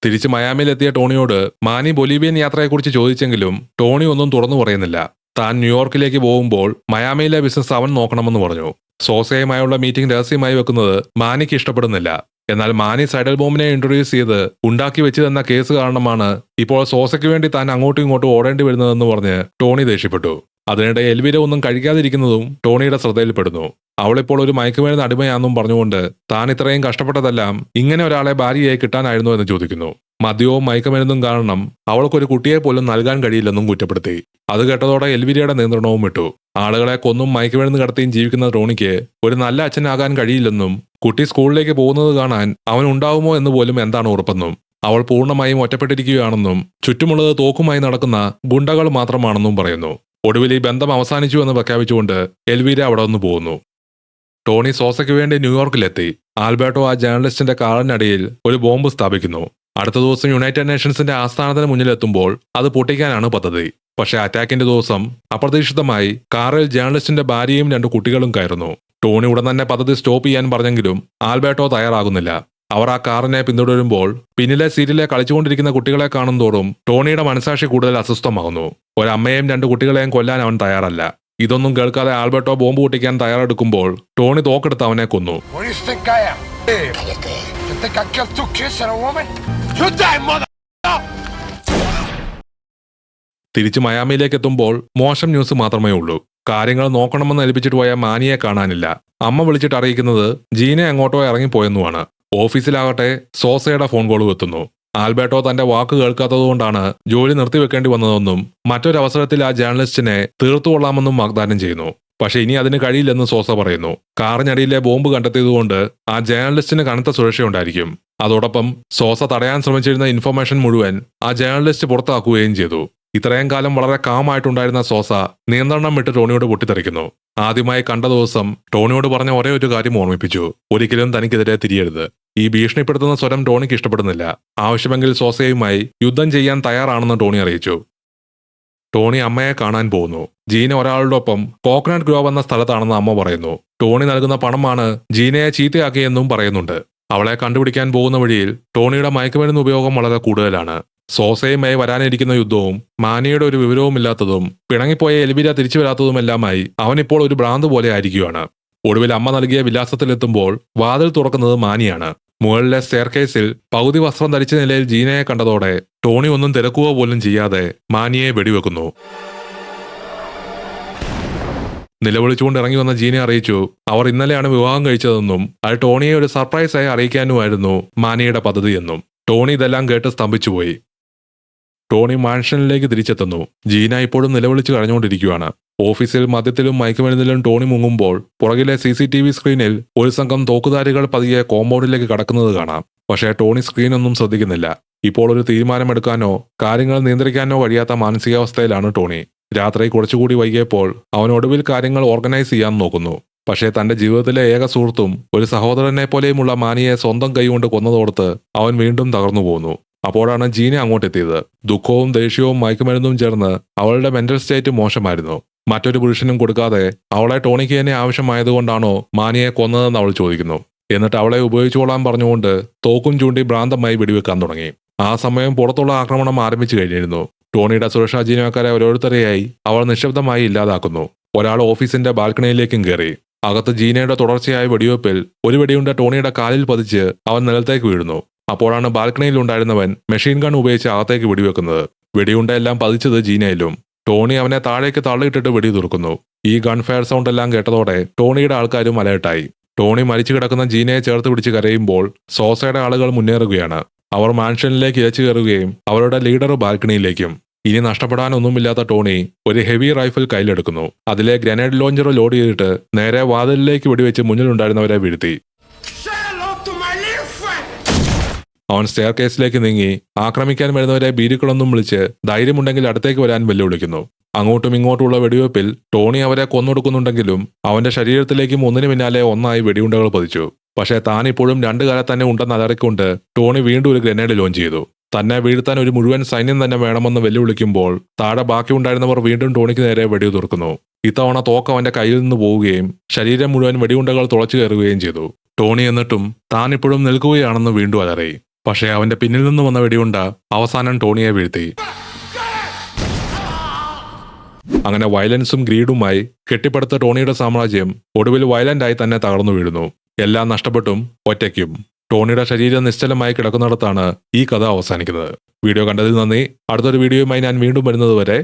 തിരിച്ച് മയാമിയിലെത്തിയ ടോണിയോട് മാനി ബൊലീവിയൻ യാത്രയെക്കുറിച്ച് ചോദിച്ചെങ്കിലും ടോണി ഒന്നും തുറന്നു പറയുന്നില്ല. താൻ ന്യൂയോർക്കിലേക്ക് പോകുമ്പോൾ മയാമിയിലെ ബിസിനസ് അവൻ നോക്കണമെന്ന് പറഞ്ഞു. സോസയുമായുള്ള മീറ്റിംഗ് രഹസ്യമായി വെക്കുന്നത് മാനിക്ക് ഇഷ്ടപ്പെടുന്നില്ല. എന്നാൽ മാനി സൈഡൽ ബോംബിനെ ഇൻട്രൊഡ്യൂസ് ചെയ്ത് ഉണ്ടാക്കി വെച്ച് തന്ന കേസ് കാരണമാണ് ഇപ്പോൾ സോസയ്ക്ക് വേണ്ടി താൻ അങ്ങോട്ടും ഇങ്ങോട്ടും ഓടേണ്ടി വരുന്നതെന്ന് പറഞ്ഞ് ടോണി ദേഷ്യപ്പെട്ടു. അതിനിടെ എൽവിര ഒന്നും കഴിക്കാതിരിക്കുന്നതും ടോണിയുടെ ശ്രദ്ധയിൽപ്പെടുന്നു. അവളിപ്പോൾ ഒരു മയക്കുമരുന്ന് അടിമയാണെന്നും പറഞ്ഞുകൊണ്ട് താൻ ഇത്രയും കഷ്ടപ്പെട്ടതെല്ലാം ഇങ്ങനെ ഒരാളെ ഭാര്യയായി കിട്ടാനായിരുന്നു എന്ന് ചോദിക്കുന്നു. മദ്യവും മയക്കുമരുന്നും കാരണം അവൾക്കൊരു കുട്ടിയെ പോലും നൽകാൻ കഴിയില്ലെന്നും കുറ്റപ്പെടുത്തി. അത് കേട്ടതോടെ എൽവിരയുടെ നിയന്ത്രണവും വിട്ടു. ആളുകളെ കൊന്നും മയക്കുമരുന്ന് കടത്തിയും ജീവിക്കുന്ന ടോണിക്ക് ഒരു നല്ല അച്ഛനാകാൻ കഴിയില്ലെന്നും കുട്ടി സ്കൂളിലേക്ക് പോകുന്നത് കാണാൻ അവൻ ഉണ്ടാവുമോ എന്ന് പോലും എന്താണ് ഉറപ്പെന്നും അവൾ പൂർണ്ണമായും ഒറ്റപ്പെട്ടിരിക്കുകയാണെന്നും ചുറ്റുമുള്ളത് തോക്കുമായി നടക്കുന്ന ഗുണ്ടകൾ മാത്രമാണെന്നും പറയുന്നു. ഒടുവിൽ ഈ ബന്ധം അവസാനിച്ചു എന്ന് പ്രഖ്യാപിച്ചുകൊണ്ട് എൽവിര അവിടെ നിന്ന് പോകുന്നു. ടോണി സോസയ്ക്ക് വേണ്ടി ന്യൂയോർക്കിലെത്തി. ആൽബർട്ടോ ആ ജേർണലിസ്റ്റിന്റെ കാറിനടിയിൽ ഒരു ബോംബ് സ്ഥാപിക്കുന്നു. അടുത്ത ദിവസം യുണൈറ്റഡ് നേഷൻസിന്റെ ആസ്ഥാനത്തിന് മുന്നിലെത്തുമ്പോൾ അത് പൊട്ടിക്കാനാണ് പദ്ധതി. പക്ഷേ അറ്റാക്കിന്റെ ദിവസം അപ്രതീക്ഷിതമായി കാറിൽ ജേർണലിസ്റ്റിന്റെ ഭാര്യയും 2 കുട്ടികളും കയറുന്നു. ടോണി ഉടൻ തന്നെ പദ്ധതി സ്റ്റോപ്പ് ചെയ്യാൻ പറഞ്ഞെങ്കിലും ആൽബർട്ടോ തയ്യാറാകുന്നില്ല. അവർ ആ കാറിനെ പിന്തുടരുമ്പോൾ പിന്നിലെ സീറ്റിലെ കളിച്ചുകൊണ്ടിരിക്കുന്ന കുട്ടികളെ കാണുന്തോറും ടോണിയുടെ മനസാക്ഷി കൂടുതൽ അസ്വസ്ഥമാകുന്നു. ഒരമ്മയെയും 2 കുട്ടികളെയും കൊല്ലാൻ അവൻ തയ്യാറല്ല. ഇതൊന്നും കേൾക്കാതെ ആൽബർട്ടോ ബോംബ് പൊട്ടിക്കാൻ തയ്യാറെടുക്കുമ്പോൾ ടോണി തോക്കെടുത്ത് അവനെ കൊന്നു.
What do you think I am? You think I killed 2 kids and a woman? You die, mother!
തിരിച്ച് മയാമിയിലേക്ക് എത്തുമ്പോൾ മോശം ന്യൂസ് മാത്രമേ ഉള്ളൂ. കാര്യങ്ങൾ നോക്കണമെന്ന് ഏൽപ്പിച്ചിട്ട് പോയ മാനിയെ കാണാനില്ല. അമ്മ വിളിച്ചിട്ട് അറിയിക്കുന്നത് ജീനെ എങ്ങോട്ടോ ഇറങ്ങിപ്പോയെന്നുമാണ്. ഓഫീസിലാകട്ടെ സോസയുടെ ഫോൺ കോളും എത്തുന്നു. ആൽബർട്ടോ തന്റെ വാക്ക് കേൾക്കാത്തതുകൊണ്ടാണ് ജോലി നിർത്തിവെക്കേണ്ടി വന്നതെന്നും മറ്റൊരവസരത്തിൽ ആ ജേർണലിസ്റ്റിനെ തീർത്തുകൊള്ളാമെന്നും വാഗ്ദാനം ചെയ്യുന്നു. പക്ഷെ ഇനി അതിന് കഴിയില്ലെന്ന് സോസ പറയുന്നു. കാറിനടിയിലെ ബോംബ് കണ്ടെത്തിയതുകൊണ്ട് ആ ജേർണലിസ്റ്റിന് കനത്ത സുരക്ഷയുണ്ടായിരിക്കും. അതോടൊപ്പം സോസ തടയാൻ ശ്രമിച്ചിരുന്ന ഇൻഫർമേഷൻ മുഴുവൻ ആ ജേർണലിസ്റ്റ് പുറത്താക്കുകയും ചെയ്തു. ഇത്രയും കാലം വളരെ കാമായിട്ടുണ്ടായിരുന്ന സോസ നിയന്ത്രണം വിട്ട് ടോണിയോട് പൊട്ടിത്തെറിക്കുന്നു. ആദ്യമായി കണ്ട ദിവസം ടോണിയോട് പറഞ്ഞ ഒരേ ഒരു കാര്യം ഓർമ്മിപ്പിച്ചു: ഒരിക്കലും തനിക്കെതിരെ തിരിയരുത്. ഈ ഭീഷണിപ്പെടുത്തുന്ന സ്വരം ടോണിക്ക് ഇഷ്ടപ്പെടുന്നില്ല. ആവശ്യമെങ്കിൽ സോസയുമായി യുദ്ധം ചെയ്യാൻ തയ്യാറാണെന്ന് ടോണി അറിയിച്ചു. ടോണി അമ്മയെ കാണാൻ പോകുന്നു. ജീന ഒരാളുടെ ഒപ്പം കോക്കനട്ട് ഗ്രോവ് എന്ന സ്ഥലത്താണെന്ന് അമ്മ പറയുന്നു. ടോണി നൽകുന്ന പണമാണ് ജീനയെ ചീത്തയാക്കിയെന്നും പറയുന്നുണ്ട്. അവളെ കണ്ടുപിടിക്കാൻ പോകുന്ന വഴിയിൽ ടോണിയുടെ മയക്കുമരുന്ന് ഉപയോഗം വളരെ കൂടുതലാണ്. സോസയുമായി വരാനിരിക്കുന്ന യുദ്ധവും മാനിയുടെ ഒരു വിവരവുമില്ലാത്തതും പിണങ്ങിപ്പോയ എൽവിര തിരിച്ചു വരാത്തതുമെല്ലാമായി അവനിപ്പോൾ ഒരു ഭ്രാന്ത് പോലെ ആയിരിക്കുകയാണ്. ഒടുവിൽ അമ്മ നൽകിയ വിലാസത്തിലെത്തുമ്പോൾ വാതിൽ തുറക്കുന്നത് മാനിയാണ്. മുകളിലെ സ്റ്റെയർകേസിൽ പകുതി വസ്ത്രം ധരിച്ച നിലയിൽ ജീനയെ കണ്ടതോടെ ടോണി ഒന്നും തിരക്കുക പോലും ചെയ്യാതെ മാനിയെ വെടിവെക്കുന്നു. നിലവിളിച്ചുകൊണ്ട് ഇറങ്ങി വന്ന ജീനെ അറിയിച്ചു അവർ ഇന്നലെയാണ് വിവാഹം കഴിച്ചതെന്നും അത് ടോണിയെ ഒരു സർപ്രൈസായി അറിയിക്കാനുമായിരുന്നു മാനിയുടെ പദ്ധതിയെന്നും. ടോണി ഇതെല്ലാം കേട്ട് സ്തംഭിച്ചുപോയി. ടോണി മാൻഷനിലേക്ക് തിരിച്ചെത്തുന്നു. ജീന ഇപ്പോഴും നിലവിളിച്ച് കരഞ്ഞുകൊണ്ടിരിക്കുകയാണ്. ഓഫീസിൽ മദ്യത്തിലും മയക്കുമരുന്നിലും ടോണി മുങ്ങുമ്പോൾ പുറകിലെ CCTV സ്ക്രീനിൽ ഒരു സംഘം തോക്കുധാരികൾ പതിയെ കോമ്പൗണ്ടിലേക്ക് കടക്കുന്നത് കാണാം. പക്ഷേ ടോണി സ്ക്രീനൊന്നും ശ്രദ്ധിക്കുന്നില്ല. ഇപ്പോൾ ഒരു തീരുമാനമെടുക്കാനോ കാര്യങ്ങൾ നിയന്ത്രിക്കാനോ കഴിയാത്ത മാനസികാവസ്ഥയിലാണ് ടോണി. രാത്രി കുറച്ചുകൂടി വൈകിയപ്പോൾ അവൻ ഒടുവിൽ കാര്യങ്ങൾ ഓർഗനൈസ് ചെയ്യാൻ നോക്കുന്നു. പക്ഷേ തന്റെ ജീവിതത്തിലെ ഏക സുഹൃത്തും ഒരു സഹോദരനെ പോലെയുമുള്ള മാനിയെ സ്വന്തം കൈകൊണ്ട് കൊന്നതോർത്ത് അവൻ വീണ്ടും തകർന്നു പോകുന്നു. അപ്പോഴാണ് ജീന അങ്ങോട്ടെത്തിയത്. ദുഃഖവും ദേഷ്യവും മയക്കുമരുന്നും ചേർന്ന് അവളുടെ മെന്റൽ സ്റ്റേറ്റ് മോശമായിരുന്നു. മറ്റൊരു പുരുഷനും കൊടുക്കാതെ അവളെ ടോണിക്ക് തന്നെ ആവശ്യമായതുകൊണ്ടാണോ മാനിയെ കൊന്നതെന്ന് അവൾ ചോദിക്കുന്നു. എന്നിട്ട് അവളെ ഉപയോഗിച്ചുകൊള്ളാൻ പറഞ്ഞുകൊണ്ട് തോക്കും ചൂണ്ടി ഭ്രാന്തമായി വെടിവെക്കാൻ തുടങ്ങി. ആ സമയം പുറത്തുള്ള ആക്രമണം ആരംഭിച്ചു കഴിഞ്ഞിരുന്നു. ടോണിയുടെ സുരക്ഷാ ജീവനക്കാരെ ഓരോരുത്തരെയായി അവൾ നിശബ്ദമായി ഇല്ലാതാക്കുന്നു. ഒരാൾ ഓഫീസിന്റെ ബാൽക്കണിയിലേക്കും കയറി. അകത്ത് ജീനയുടെ തുടർച്ചയായ വെടിവെപ്പിൽ ഒരു വെടിയുണ്ട ടോണിയുടെ കാലിൽ പതിച്ച് അവൻ നിലത്തേക്ക് വീഴുന്നു. അപ്പോഴാണ് ബാൽക്കണിയിൽ ഉണ്ടായിരുന്നവൻ മെഷീൻ ഗൺ ഉപയോഗിച്ച് അകത്തേക്ക് വെടിവെക്കുന്നത്. വെടിയുണ്ടയെല്ലാം പതിച്ചത് ജീനയിലും. ടോണി അവനെ താഴേക്ക് തള്ളിയിട്ടിട്ട് വെടി തുറക്കുന്നു. ഈ ഗൺ ഫയർ സൗണ്ട് എല്ലാം കേട്ടതോടെ ടോണിയുടെ ആൾക്കാരും അലേർട്ടായി. ടോണി മരിച്ചു കിടക്കുന്ന ജീനയെ ചേർത്ത് പിടിച്ച് കരയുമ്പോൾ സോസയുടെ ആളുകൾ മുന്നേറുകയാണ്. അവർ മാൻഷനിലേക്ക് ഇരച്ചു കയറുകയും അവരുടെ ലീഡർ ബാൽക്കണിയിലേക്കും. ഇനി നഷ്ടപ്പെടാനൊന്നുമില്ലാത്ത ടോണി ഒരു ഹെവി റൈഫിൾ കയ്യിലെടുക്കുന്നു. അതിലെ ഗ്രനേഡ് ലോഞ്ചർ ലോഡ് ചെയ്തിട്ട് നേരെ വാതിലിലേക്ക് വെടിവെച്ച് മുന്നിലുണ്ടായിരുന്നവരെ വീഴ്ത്തി. അവൻ സ്റ്റെയർ കേസിലേക്ക് നീങ്ങി ആക്രമിക്കാൻ വരുന്നവരെ ബീരുക്കളൊന്നും വിളിച്ച് ധൈര്യമുണ്ടെങ്കിൽ അടുത്തേക്ക് വരാൻ വെല്ലുവിളിക്കുന്നു. അങ്ങോട്ടും ഇങ്ങോട്ടുമുള്ള വെടിവെപ്പിൽ ടോണി അവരെ കൊന്നൊടുക്കുന്നുണ്ടെങ്കിലും അവന്റെ ശരീരത്തിലേക്കും ഒന്നിനു പിന്നാലെ ഒന്നായി വെടിയുണ്ടകൾ പതിച്ചു. പക്ഷേ താൻ ഇപ്പോഴും 2 കാലത്ത് തന്നെ ഉണ്ടെന്ന് അലറിക്കൊണ്ട് ടോണി വീണ്ടും ഒരു ഗ്രനേഡ് ലോഞ്ച് ചെയ്തു. തന്നെ വീഴ്ത്താൻ ഒരു മുഴുവൻ സൈന്യം തന്നെ വേണമെന്ന് വെല്ലുവിളിക്കുമ്പോൾ താഴെ ബാക്കിയുണ്ടായിരുന്നവർ വീണ്ടും ടോണിക്ക് നേരെ വെടിയുതിർക്കുന്നു. ഇത്തവണ തോക്ക് അവന്റെ കയ്യിൽ നിന്ന് പോവുകയും ശരീരം മുഴുവൻ വെടിയുണ്ടകൾ തുളച്ചു കയറുകയും ചെയ്തു. ടോണി എന്നിട്ടും താൻ ഇപ്പോഴും നിൽക്കുകയാണെന്ന് വീണ്ടും അലറി. പക്ഷേ അവന്റെ പിന്നിൽ നിന്ന് വന്ന വെടിയുണ്ട അവസാനം ടോണിയെ വീഴ്ത്തി. അങ്ങനെ വയലൻസും ഗ്രീഡുമായി കെട്ടിപ്പടുത്ത ടോണിയുടെ സാമ്രാജ്യം ഒടുവിൽ വയലന്റായി തന്നെ തകർന്നു വീഴുന്നു. എല്ലാം നഷ്ടപ്പെട്ടും ഒറ്റയ്ക്കും. ടോണിയുടെ ശരീരം നിശ്ചലമായി കിടക്കുന്നിടത്താണ് ഈ കഥ അവസാനിക്കുന്നത്. വീഡിയോ കണ്ടതിൽ നന്ദി. അടുത്തൊരു വീഡിയോയുമായി ഞാൻ വീണ്ടും വരുന്നത് വരെ